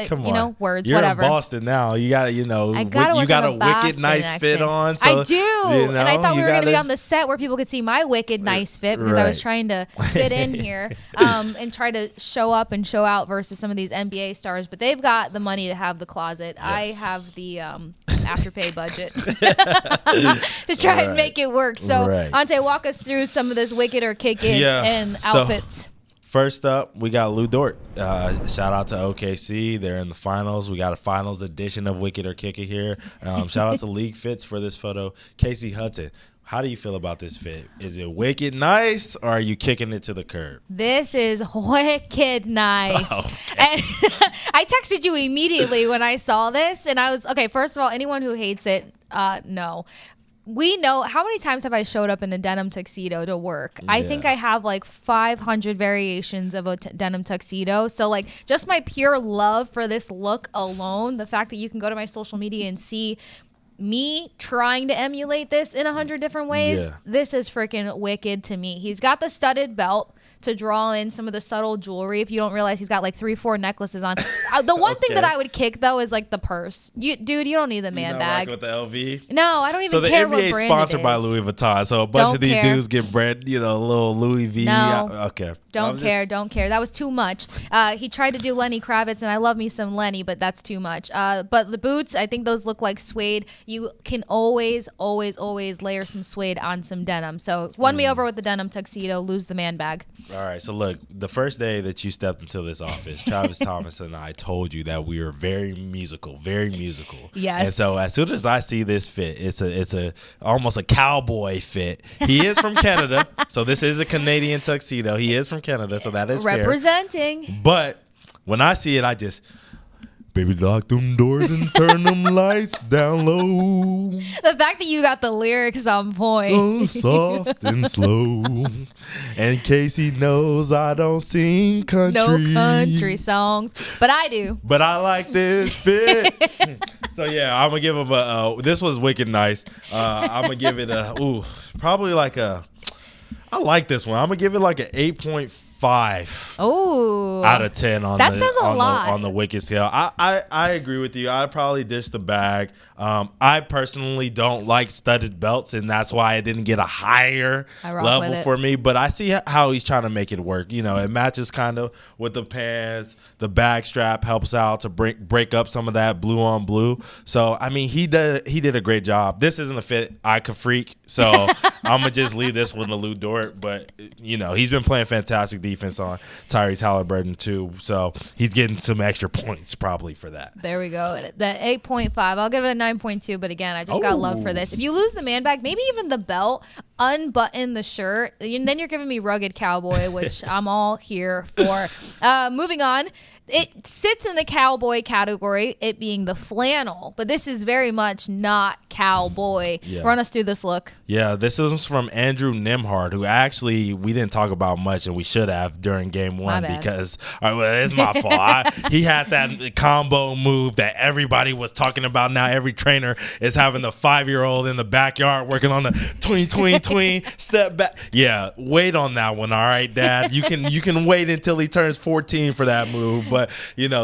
words. You're whatever. In Boston now. You got you got a wicked nice accent. fit on. So, I do, and I thought we were going to be on the set where people could see my wicked nice fit, because I was trying to fit in here and try to show up and show out versus some of these NBA stars. But they've got the money to have the closet. Yes. I have the afterpay budget to try and make it work. So, Ante, walk us through some of this Wicked or Kick It and outfits. First up, we got Lu Dort. Shout out to OKC. They're in the finals. We got a finals edition of Wicked or Kick It here. Shout out to League Fits for this photo. Casey Hudson, how do you feel about this fit? Is it wicked nice, or are you kicking it to the curb? This is wicked nice. Oh, okay. And I texted you immediately when I saw this, and I was, okay, first of all, anyone who hates it, no. We know, how many times have I showed up in a denim tuxedo to work? Yeah. I think I have like 500 variations of a denim tuxedo. So like just my pure love for this look alone, the fact that you can go to my social media and see me trying to emulate this in 100 different ways, this is freaking wicked to me. He's got the studded belt to draw in some of the subtle jewelry. If you don't realize, he's got like 3-4 necklaces on. The one thing that I would kick though is like the purse. Dude, you don't need the man bag. With the LV? No, I don't even care what brand it is. So the NBA is sponsored by Louis Vuitton. So a bunch of these dudes get brand, a little Louis V. No. Okay. Don't care. That was too much. He tried to do Lenny Kravitz, and I love me some Lenny, but that's too much. But the boots, I think those look like suede. You can always layer some suede on some denim. So won me over with the denim tuxedo, lose the man bag. All right, so look, the first day that you stepped into this office, Travis Thomas and I told you that we were very musical. Yes. And so as soon as I see this fit, it's a almost a cowboy fit. He is from Canada, so this is a Canadian tuxedo. He is from Canada, so that is representing. Fair. But when I see it, I just, baby, lock them doors and turn them lights down low. The fact that you got the lyrics on point. Oh, soft and slow. And Casey knows I don't sing country. No country songs, but I do. But I like this fit. So, yeah, I'm going to give him this was wicked nice. I'm going to give it probably like I like this one. I'm going to give it like an 8.5. Out of 10 on on the wicked scale. I agree with you. I'd probably dish the bag. I personally don't like studded belts, and that's why it didn't get a higher level for me. But I see how he's trying to make it work. It matches kind of with the pants, The bag strap helps out to break up some of that blue on blue. So, I mean, he did a great job. This isn't a fit I could freak, so I'm going to just leave this one to Lu Dort. But, he's been playing fantastic defense on Tyrese Haliburton, too. So, he's getting some extra points probably for that. There we go. The 8.5. I'll give it a 9.2. But, again, I just got love for this. If you lose the man bag, maybe even the belt, unbutton the shirt, and then you're giving me rugged cowboy, which I'm all here for. Moving on. It sits in the cowboy category, it being the flannel, but this is very much not cowboy. Yeah. Run us through this look. Yeah, this is from Andrew Nembhard, who actually we didn't talk about much, and we should have during game one because it's my fault. He had that combo move that everybody was talking about. Now every trainer is having the 5-year-old in the backyard working on the tween step back. Yeah, wait on that one, all right, Dad. You can wait until he turns 14 for that move. But,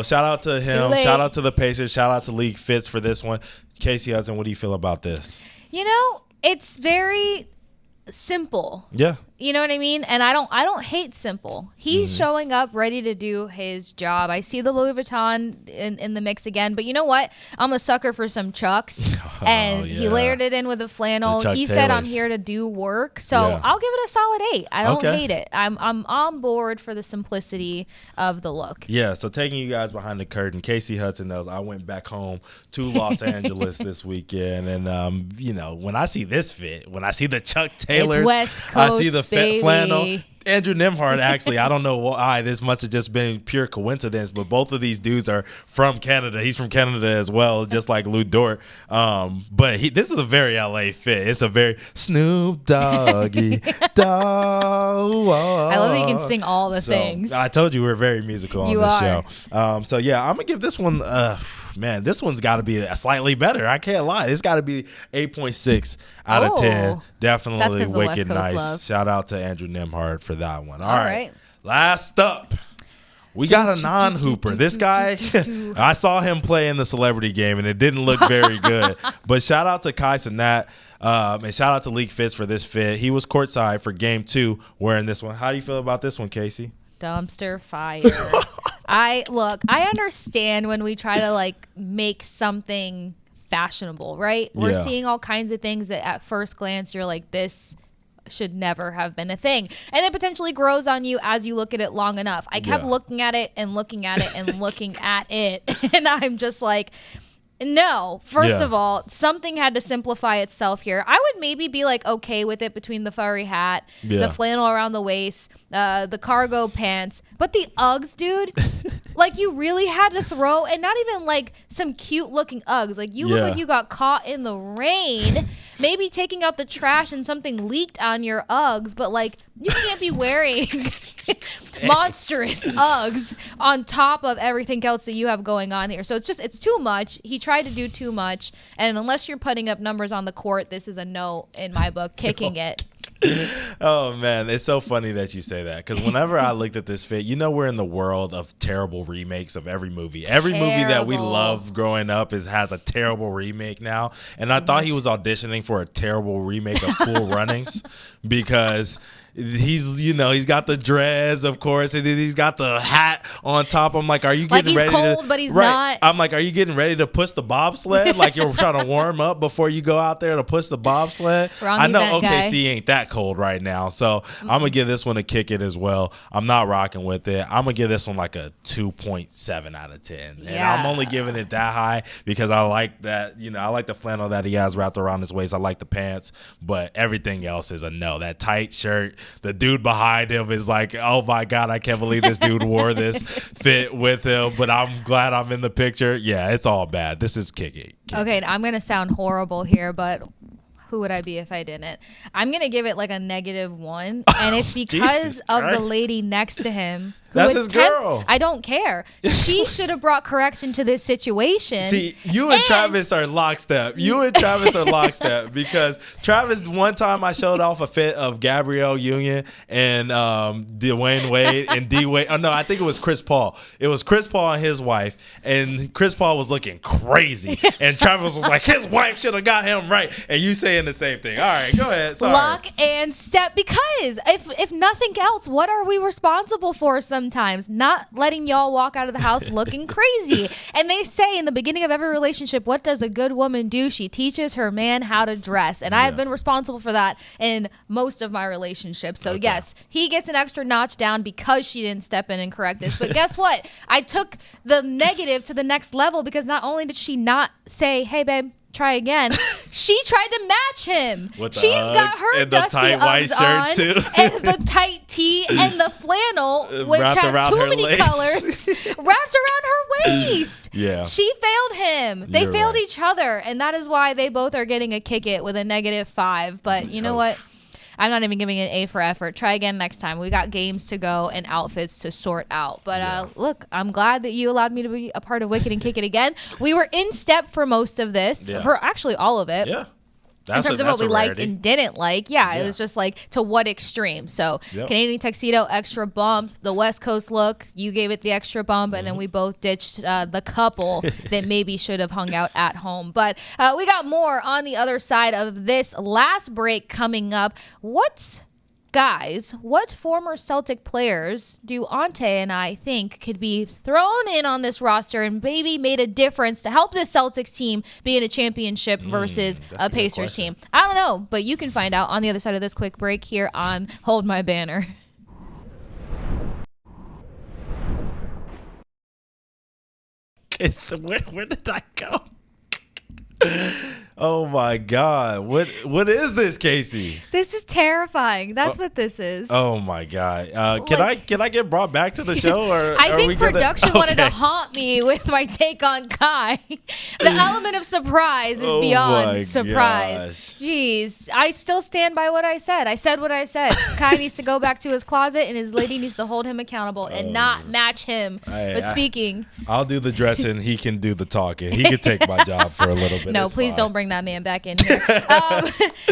shout out to him. Shout out to the Pacers. Shout out to League Fits for this one. Casey Hudson, what do you feel about this? It's very simple. Yeah. You know what I mean? And I don't hate simple. He's showing up ready to do his job. I see the Louis Vuitton in the mix again, but you know what? I'm a sucker for some Chucks, and he layered it in with a flannel. He said, "I'm here to do work," so I'll give it a solid 8. I don't hate it. I'm on board for the simplicity of the look. Yeah. So taking you guys behind the curtain, Casey Hudson knows I went back home to Los Angeles this weekend, and when I see this fit, when I see the Chuck Taylors, it's West Coast, I see the flannel. Andrew Nembhard, actually, I don't know why this must have just been pure coincidence, but both of these dudes are from Canada. He's from Canada as well, just like Lu Dort. But this is a very LA fit. It's a very Snoop Doggy dog. I love that you can sing all the things. I told you we're very musical on this show. I'm going to give this one, man, this one's got to be slightly better. I can't lie. It's got to be 8.6 out of 10. Definitely wicked nice. Love. Shout out to Andrew Nembhard for that one. All right. Last up, we got a non-hooper. This guy, I saw him play in the celebrity game, and it didn't look very good. But shout out to Kai Cenat, and shout out to League Fits for this fit. He was courtside for game 2 wearing this one. How do you feel about this one, Casey? Dumpster fire. I understand when we try to make something fashionable, right? We're seeing all kinds of things that at first glance you're like, this should never have been a thing, and it potentially grows on you as you look at it long enough. I kept looking at it and looking at it and looking at it, and I'm just like, no, first of all, something had to simplify itself here. I would maybe be okay with it between the furry hat, the flannel around the waist, the cargo pants, but the Uggs, dude, you really had to throw, and not even some cute looking Uggs. You look like you got caught in the rain, maybe taking out the trash and something leaked on your Uggs, but you can't be wearing monstrous Uggs on top of everything else that you have going on here. So it's too much. He tried to do too much, and unless you're putting up numbers on the court, this is a no in my book. Kicking it. Oh man, it's so funny that you say that, because whenever I looked at this fit, we're in the world of terrible remakes of every movie. Every movie that we loved growing up has a terrible remake now, and I thought he was auditioning for a terrible remake of Cool Runnings, because he's got the dreads, of course, and then he's got the hat on top. I'm like, are you getting ready? He's cold, but he's not. I'm like, are you getting ready to push the bobsled? You're trying to warm up before you go out there to push the bobsled? I know OKC ain't that cold right now, so I'm gonna give this one a kick it as well. I'm not rocking with it. I'm gonna give this one a 2.7 out of 10, and I'm only giving it that high because I like that. I like the flannel that he has wrapped around his waist. I like the pants, but everything else is a no. That tight shirt. The dude behind him is like, oh my God, I can't believe this dude wore this fit with him, but I'm glad I'm in the picture. Yeah, it's all bad. This is kick. Okay, I'm going to sound horrible here, but who would I be if I didn't? I'm going to give it a -1, and it's because of the lady next to him. That's his girl. I don't care. She should have brought correction to this situation. See, you and Travis are lockstep. Because Travis, one time I showed off a fit of Gabrielle Union and Dwayne Wade and D Wade. Oh no, I think it was Chris Paul. It was Chris Paul and his wife, and Chris Paul was looking crazy, and Travis was like, his wife should have got him right, and you saying the same thing. All right, go ahead. Sorry. Lock and step, because if nothing else, what are we responsible for? Some sometimes, not letting y'all walk out of the house looking crazy. And they say in the beginning of every relationship, what does a good woman do? She teaches her man how to dress. And I have been responsible for that in most of my relationships. So yes, he gets an extra notch down because she didn't step in and correct this. But guess what? I took the negative to the next level because not only did she not say, hey, babe, try again. She tried to match him. She's got her and the dusty tight white Uggs shirt on, too, and the tight tee and the flannel, which has too many colors, wrapped around her waist. Yeah, she failed him. They failed each other, and that is why they both are getting a kick it with a -5. But you know what? I'm not even giving it an A for effort. Try again next time. We got games to go and outfits to sort out. But look, I'm glad that you allowed me to be a part of Wicked and Kick It again. We were in step for most of this, for actually all of it. Yeah. In terms of what we liked and didn't like, it was just like to what extreme. So Canadian tuxedo, extra bump. The West Coast look, you gave it the extra bump, and then we both ditched the couple that maybe should have hung out at home. But we got more on the other side of this last break coming up. Guys, what former Celtic players do Ante and I think could be thrown in on this roster and maybe made a difference to help this Celtics team be in a championship versus a Pacers team? I don't know, but you can find out on the other side of this quick break here on Hold My Banner. Where did I go? Oh my God! What is this, Casey? This is terrifying. That's what this is. Oh my God! Can I get brought back to the show? Or I think production wanted to haunt me with my take on Kai. The element of surprise is beyond surprise. Gosh. Jeez, I still stand by what I said. I said what I said. Kai needs to go back to his closet, and his lady needs to hold him accountable and not match him. Speaking, I'll do the dressing. He can do the talking. He can take my job for a little bit. No, please don't bring that man back in here.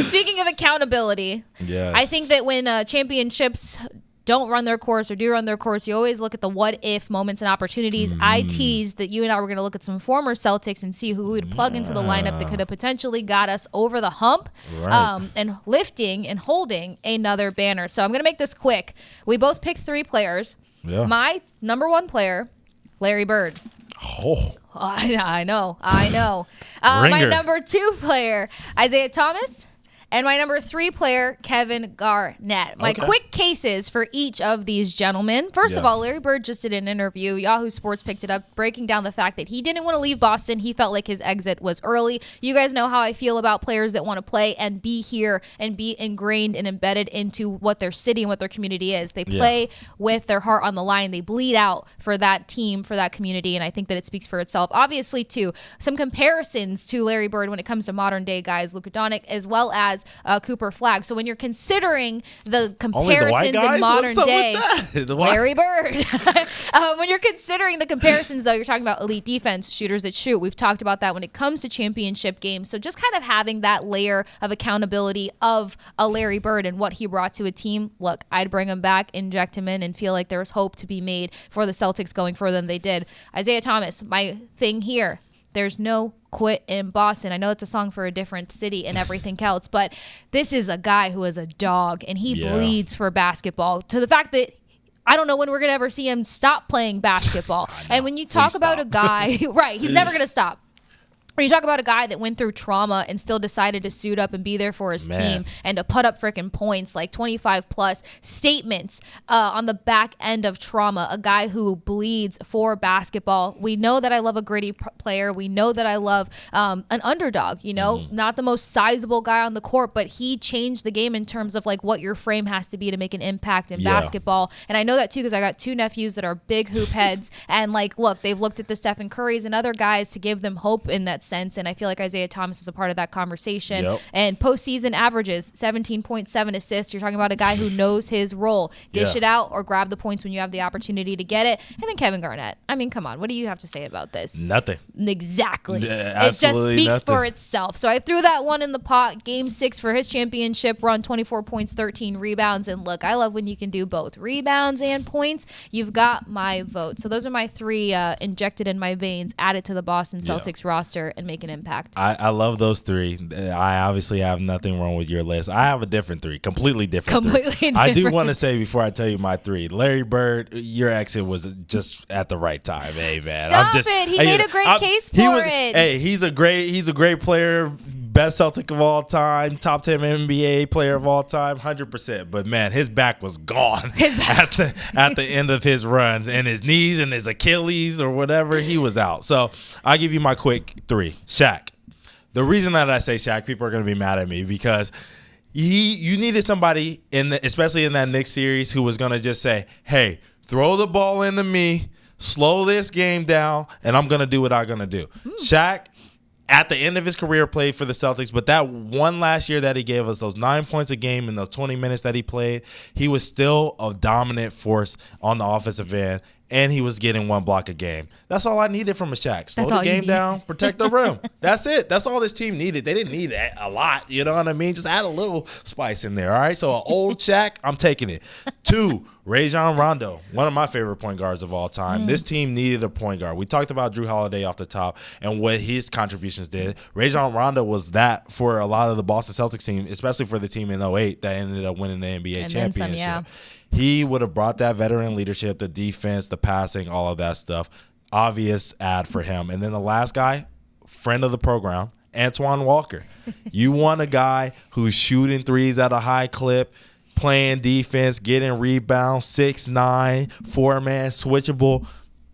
Speaking of accountability, I think that when championships don't run their course or do run their course, you always look at the what if moments and opportunities. I teased that you and I were going to look at some former Celtics and see who we would plug into the lineup that could have potentially got us over the hump and lifting and holding another banner. So I'm going to make this quick. We both picked 3 players. My number 1 player, Larry Bird. I know. My number 2 player, Isaiah Thomas. And my number 3 player, Kevin Garnett. My quick cases for each of these gentlemen. First of all, Larry Bird just did an interview. Yahoo Sports picked it up, breaking down the fact that he didn't want to leave Boston. He felt like his exit was early. You guys know how I feel about players that want to play and be here and be ingrained and embedded into what their city and what their community is. They play with their heart on the line. They bleed out for that team, for that community, and I think that it speaks for itself. Obviously, too, some comparisons to Larry Bird when it comes to modern-day guys, Luka Doncic, as well as Cooper Flagg. So when you're considering the comparisons in modern day, Larry Bird. When you're considering the comparisons, though, you're talking about elite defense, shooters that shoot. We've talked about that when it comes to championship games. So just kind of having that layer of accountability of a Larry Bird and what he brought to a team. Look, I'd bring him back, inject him in, and feel like there's hope to be made for the Celtics going further than they did. Isaiah Thomas, my thing here. There's no quit in Boston. I know it's a song for a different city and everything else, but this is a guy who is a dog, and he bleeds for basketball to the fact that I don't know when we're going to ever see him stop playing basketball. And when you talk about a guy, he's never going to stop. When you talk about a guy that went through trauma and still decided to suit up and be there for his team and to put up freaking points, like 25 plus statements on the back end of trauma, a guy who bleeds for basketball. We know that I love a gritty player. We know that I love an underdog, not the most sizable guy on the court, but he changed the game in terms of like what your frame has to be to make an impact in basketball. And I know that too because I got 2 nephews that are big hoop heads, and like, look, they've looked at the Stephen Currys and other guys to give them hope in that sense, and I feel like Isaiah Thomas is a part of that conversation. And postseason averages 17.7 assists. You're talking about a guy who knows his role. Dish it out or grab the points when you have the opportunity to get it. And then Kevin Garnett. I mean, come on. What do you have to say about this? Nothing. Exactly. It just speaks for itself. So I threw that one in the pot. Game 6 for his championship run, 24 points, 13 rebounds. And look, I love when you can do both rebounds and points. You've got my vote. So those are my 3 injected in my veins, added to the Boston Celtics roster. alert and make an impact. I love those three. I obviously have nothing wrong with your list. I have a different three, completely different. I do want to say before I tell you my three, Larry Bird, your exit was just at the right time. Hey man, Stop it! He made a great case for it. Hey, he's a great player. Best Celtic of all time, top 10 NBA player of all time, 100%. But man, his back was gone at the end of his run, and his knees and his Achilles or whatever, he was out. So I'll give you my quick three. Shaq. The reason that I say Shaq, people are going to be mad at me because you needed somebody especially in that Knicks series, who was going to just say, "Hey, throw the ball into me, slow this game down, and I'm going to do what I'm going to do." Shaq, at the end of his career, played for the Celtics, but that one last year that he gave us, those 9 points a game in those 20 minutes that he played, he was still a dominant force on the offensive end, and he was getting one block a game. That's all I needed from a Shaq. Slow the game down, protect the rim. That's it. That's all this team needed. They didn't need a lot, you know what I mean? Just add a little spice in there, all right? So an old Shaq, I'm taking it. 2, Rajon Rondo, one of my favorite point guards of all time. This team needed a point guard. We talked about Jrue Holiday off the top and what his contributions did. Rajon Rondo was that for a lot of the Boston Celtics team, especially for the team in 08 that ended up winning the NBA championship. Then some, yeah. He would have brought that veteran leadership, the defense, the passing, all of that stuff. Obvious ad for him. And then the last guy, friend of the program, Antoine Walker. You want a guy who's shooting threes at a high clip, playing defense, getting rebounds, 6'9", 4-man, switchable.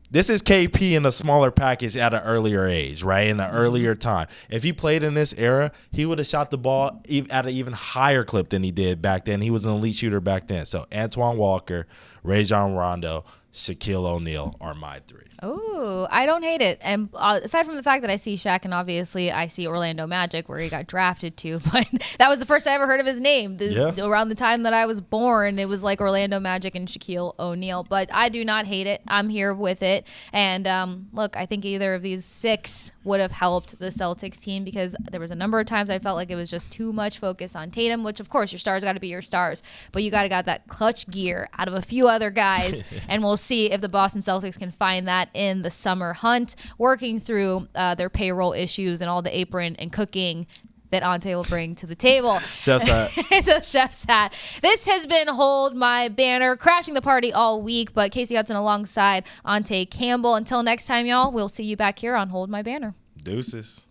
This is KP in a smaller package at an earlier age, right? In an earlier time. If he played in this era, he would have shot the ball at an even higher clip than he did back then. He was an elite shooter back then. So Antoine Walker, Rajon Rondo, Shaquille O'Neal are my three. Oh, I don't hate it. And aside from the fact that I see Shaq, and obviously I see Orlando Magic, where he got drafted to, but that was the first I ever heard of his name. Around the time that I was born, it was like Orlando Magic and Shaquille O'Neal. But I do not hate it. I'm here with it. And look, I think either of these 6 would have helped the Celtics team, because there was a number of times I felt like it was just too much focus on Tatum, which of course your stars got to be your stars, but you got to got that clutch gear out of a few other guys. And we'll see if the Boston Celtics can find that in the summer hunt, working through their payroll issues and all the apron and cooking that Ante will bring to the table. Chef's hat. It's a chef's hat. This has been Hold My Banner, crashing the party all week, but Casey Hudson alongside Ante Campbell. Until next time, y'all, we'll see you back here on Hold My Banner. Deuces.